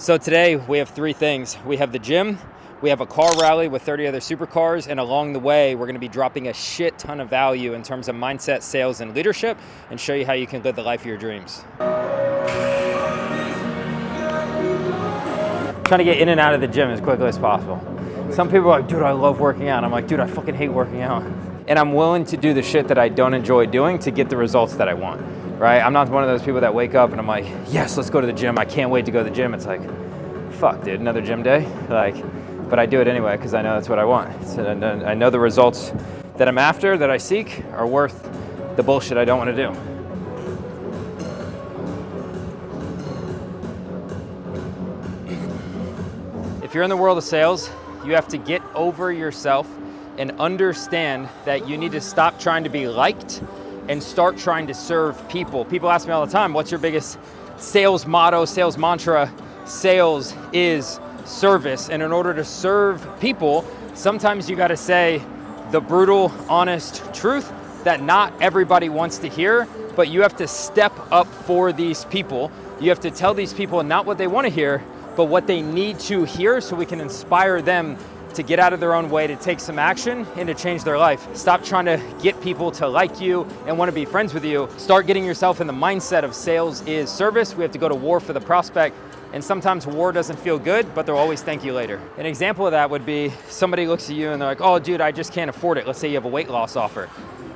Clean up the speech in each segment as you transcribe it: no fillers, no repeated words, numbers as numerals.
So today we have three things. We have the gym, we have a car rally with 30 other supercars, and along the way we're going to be dropping a shit ton of value in terms of mindset, sales, and leadership, and show you how you can live the life of your dreams. Trying to get in and out of the gym as quickly as possible. Some people are like, dude, I love working out. I'm like, dude, I fucking hate working out. And I'm willing to do the shit that I don't enjoy doing to get the results that I want, right? I'm not one of those people that wake up and I'm like, yes, let's go to the gym. I can't wait to go to the gym. It's like, fuck, dude, another gym day? But I do it anyway because I know that's what I want. So I know the results that I'm after, that I seek, are worth the bullshit I don't want to do. If you're in the world of sales, you have to get over yourself and understand that you need to stop trying to be liked and start trying to serve people. People ask me all the time, what's your biggest sales motto, sales mantra? Sales is service. And in order to serve people, sometimes you gotta say the brutal, honest truth that not everybody wants to hear, but you have to step up for these people. You have to tell these people not what they wanna hear, but what they need to hear so we can inspire them to get out of their own way, to take some action, and to change their life. Stop trying to get people to like you and want to be friends with you. Start getting yourself in the mindset of sales is service. We have to go to war for the prospect, and sometimes war doesn't feel good, but they'll always thank you later. An example of that would be somebody looks at you and they're like, oh dude, I just can't afford it. Let's say you have a weight loss offer.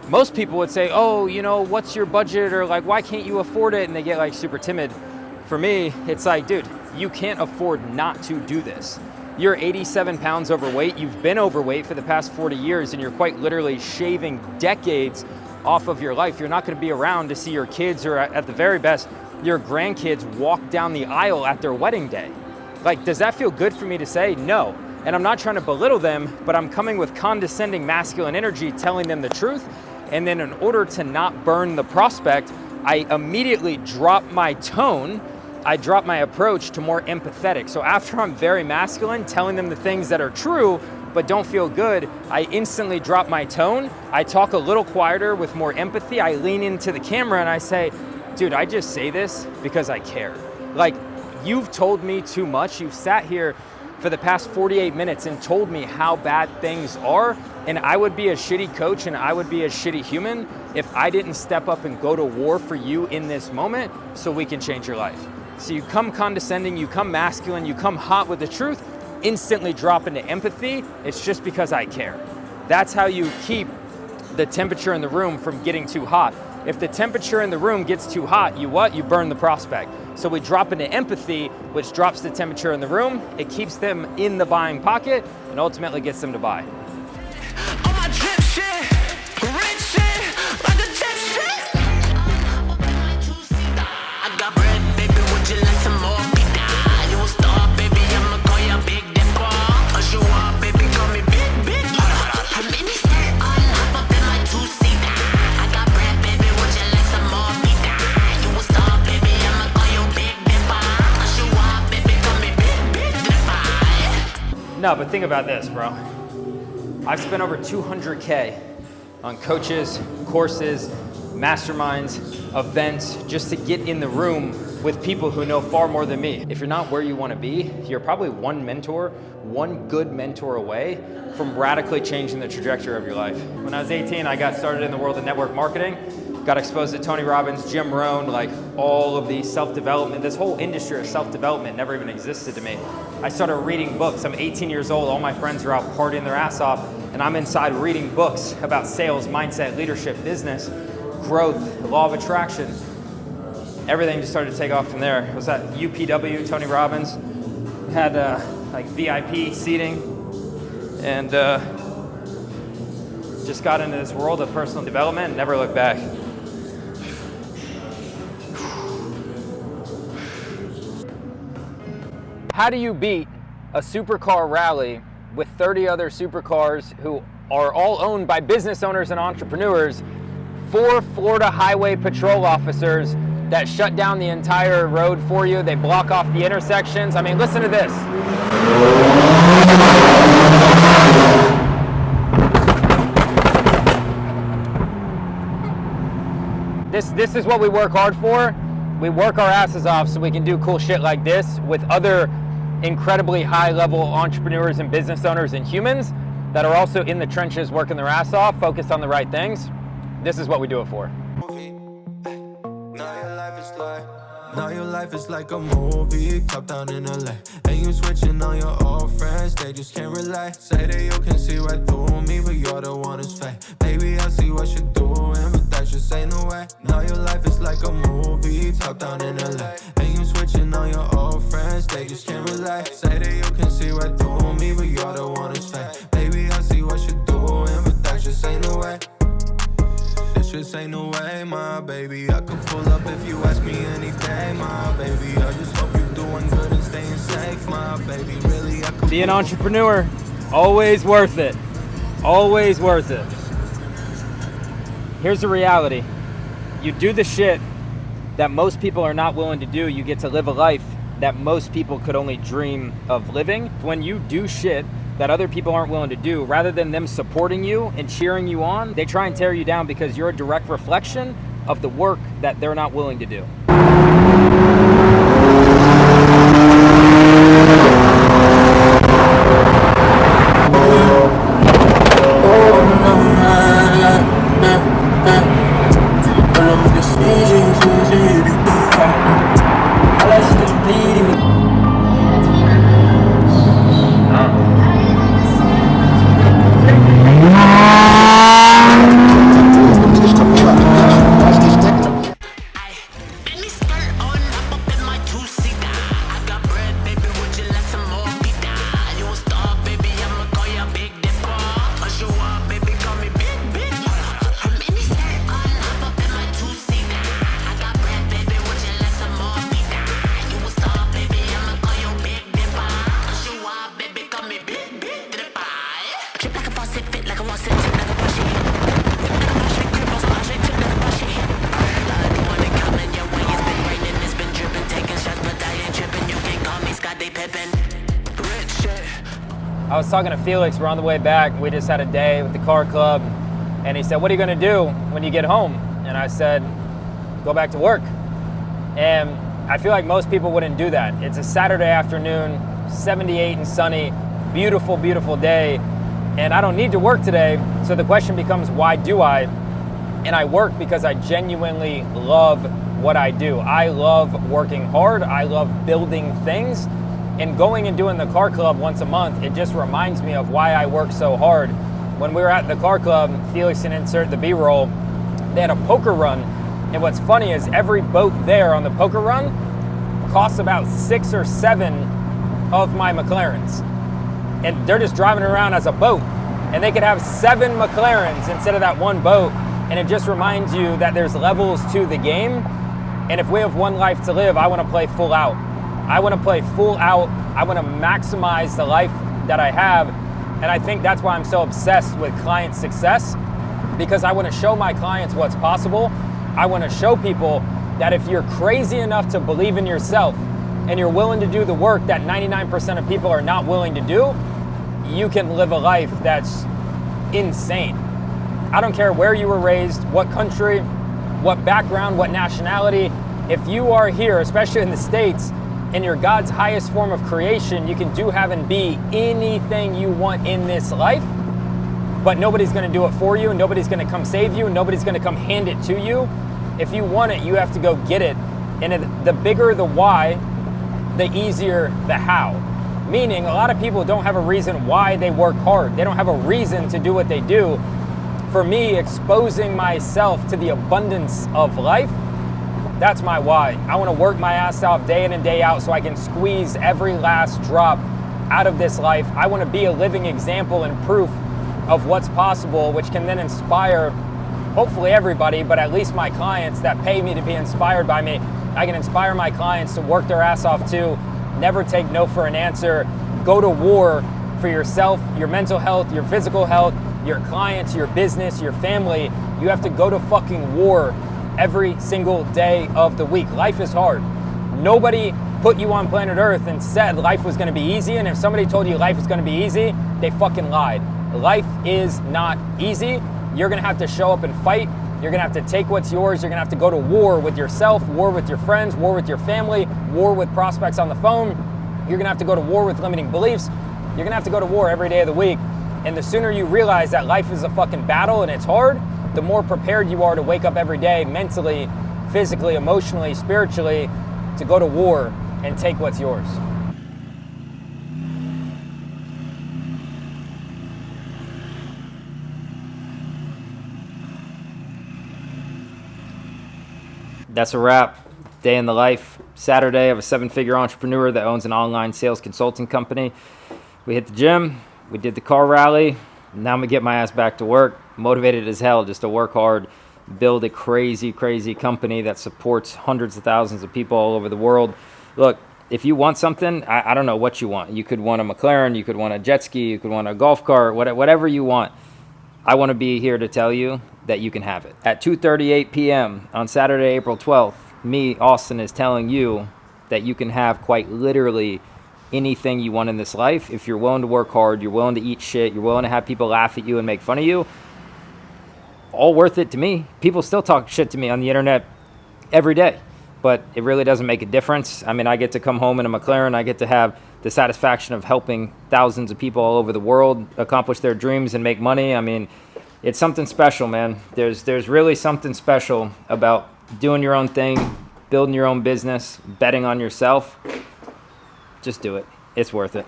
Most people would say, oh, you know, what's your budget? Or like, why can't you afford it? And they get like super timid. For me, it's like, dude, you can't afford not to do this. You're 87 pounds overweight. You've been overweight for the past 40 years, and you're quite literally shaving decades off of your life. You're not gonna be around to see your kids, or at the very best, your grandkids walk down the aisle at their wedding day. Like, does that feel good for me to say? No. And I'm not trying to belittle them, but I'm coming with condescending masculine energy, telling them the truth. And then in order to not burn the prospect, I immediately drop my tone. I drop my approach to more empathetic. So after I'm very masculine, telling them the things that are true but don't feel good, I instantly drop my tone. I talk a little quieter with more empathy. I lean into the camera and I say, dude, I just say this because I care. Like, you've told me too much. You've sat here for the past 48 minutes and told me how bad things are, and I would be a shitty coach and I would be a shitty human if I didn't step up and go to war for you in this moment so we can change your life. So you come condescending, you come masculine, you come hot with the truth, instantly drop into empathy. It's just because I care. That's how you keep the temperature in the room from getting too hot. If the temperature in the room gets too hot, you what? You burn the prospect. So we drop into empathy, which drops the temperature in the room. It keeps them in the buying pocket and ultimately gets them to buy. No, but think about this, bro. I've spent over 200K on coaches, courses, masterminds, events, just to get in the room with people who know far more than me. If you're not where you want to be, you're probably one good mentor away from radically changing the trajectory of your life. When I was 18, I got started in the world of network marketing. Got exposed to Tony Robbins, Jim Rohn, like all of the self-development. This whole industry of self-development never even existed to me. I started reading books. I'm 18 years old. All my friends are out partying their ass off, and I'm inside reading books about sales, mindset, leadership, business, growth, law of attraction. Everything just started to take off from there. It was at UPW, Tony Robbins, had like VIP seating, and just got into this world of personal development and never looked back. How do you beat a supercar rally with 30 other supercars who are all owned by business owners and entrepreneurs, 4 Florida highway patrol officers that shut down the entire road for you? They block off the intersections. I mean, listen to this. This is what we work hard for. We work our asses off so we can do cool shit like this with other incredibly high-level entrepreneurs and business owners and humans that are also in the trenches working their ass off, focused on the right things. This is what we do it for. Now your life is like a movie, top down in LA. And you switching on your old friends, they just can't relate. Say that you can see right through me, but you're the one who's fake. Baby, I see what you're doing, but that just ain't the way. Now your life is like a movie, top down in LA. And you switching on your old friends, they just can't relate. Say that you can see right through me, but you're the one who's fake. Baby, I see what you're doing, but that just ain't the way. This ain't no way, my baby. I could pull up if you ask me any day, my baby. I just hope you're doing good and staying safe, my baby. Really, I could be an entrepreneur, always worth it. Always worth it. Here's the reality. You do the shit that most people are not willing to do, you get to live a life that most people could only dream of living. When you do shit that other people aren't willing to do, rather than them supporting you and cheering you on, they try and tear you down because you're a direct reflection of the work that they're not willing to do. I was talking to Felix, we're on the way back. We just had a day with the car club, and he said, what are you gonna do when you get home? And I said, go back to work. And I feel like most people wouldn't do that. It's a Saturday afternoon, 78 and sunny, beautiful, beautiful day, and I don't need to work today. So the question becomes, why do I? And I work because I genuinely love what I do. I love working hard, I love building things. And going and doing the car club once a month, it just reminds me of why I work so hard. When we were at the car club, Felix can insert the B-roll, they had a poker run. And what's funny is every boat there on the poker run costs about 6 or 7 of my McLarens. And they're just driving around as a boat. And they could have 7 McLarens instead of that one boat. And it just reminds you that there's levels to the game. And if we have one life to live, I want to play full out. I want to play full out. I want to maximize the life that I have. And I think that's why I'm so obsessed with client success, because I want to show my clients what's possible. I want to show people that if you're crazy enough to believe in yourself and you're willing to do the work that 99% of people are not willing to do, you can live a life that's insane. I don't care where you were raised, what country, what background, what nationality. If you are here, especially in the States, and you're God's highest form of creation, you can do, have, and be anything you want in this life, but nobody's gonna do it for you, and nobody's gonna come save you, and nobody's gonna come hand it to you. If you want it, you have to go get it. And the bigger the why, the easier the how. Meaning, a lot of people don't have a reason why they work hard. They don't have a reason to do what they do. For me, exposing myself to the abundance of life, that's my why. I want to work my ass off day in and day out so I can squeeze every last drop out of this life. I want to be a living example and proof of what's possible, which can then inspire hopefully everybody, but at least my clients that pay me to be inspired by me. I can inspire my clients to work their ass off too, never take no for an answer, go to war for yourself, your mental health, your physical health, your clients, your business, your family. You have to go to fucking war every single day of the week. Life is hard. Nobody put you on planet Earth and said life was gonna be easy, and if somebody told you life is gonna be easy, they fucking lied. Life is not easy. You're gonna have to show up and fight You're gonna have to take what's yours. You're gonna have to go to war with yourself, war with your friends, war with your family, war with prospects on the phone. You're gonna have to go to war with limiting beliefs. You're gonna have to go to war every day of the week. And the sooner you realize that life is a fucking battle and it's hard, the more prepared you are to wake up every day mentally, physically, emotionally, spiritually, to go to war and take what's yours. That's a wrap. Day in the life. Saturday of a 7-figure entrepreneur that owns an online sales consulting company. We hit the gym. We did the car rally. Now I'm going to get my ass back to work. Motivated as hell just to work hard, build a crazy, crazy company that supports hundreds of thousands of people all over the world. Look, if you want something, I don't know what you want. You could want a McLaren. You could want a jet ski. You could want a golf cart, whatever you want. I want to be here to tell you that you can have it. At 2:38 p.m. on Saturday, April 12th, me, Austin, is telling you that you can have quite literally anything you want in this life. If you're willing to work hard, you're willing to eat shit, you're willing to have people laugh at you and make fun of you, all worth it to me. People still talk shit to me on the internet every day, but it really doesn't make a difference. I mean, I get to come home in a McLaren. I get to have the satisfaction of helping thousands of people all over the world accomplish their dreams and make money. I mean, it's something special, man. There's really something special about doing your own thing, building your own business, betting on yourself. Just do it. It's worth it.